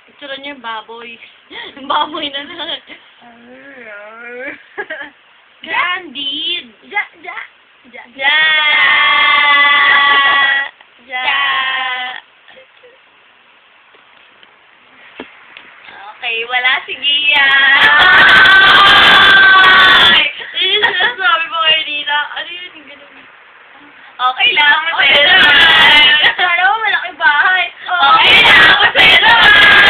Itsura niya yung baboy. Baboy na lang. Candid! Ja. Ja! Ja! Okay, wala si Gia. Ay! Ano yung sinasabi mo kayo dito? Ano yun? Okay lang, masaya naman. Kala mo malaking bahay. Okay lang, masaya naman.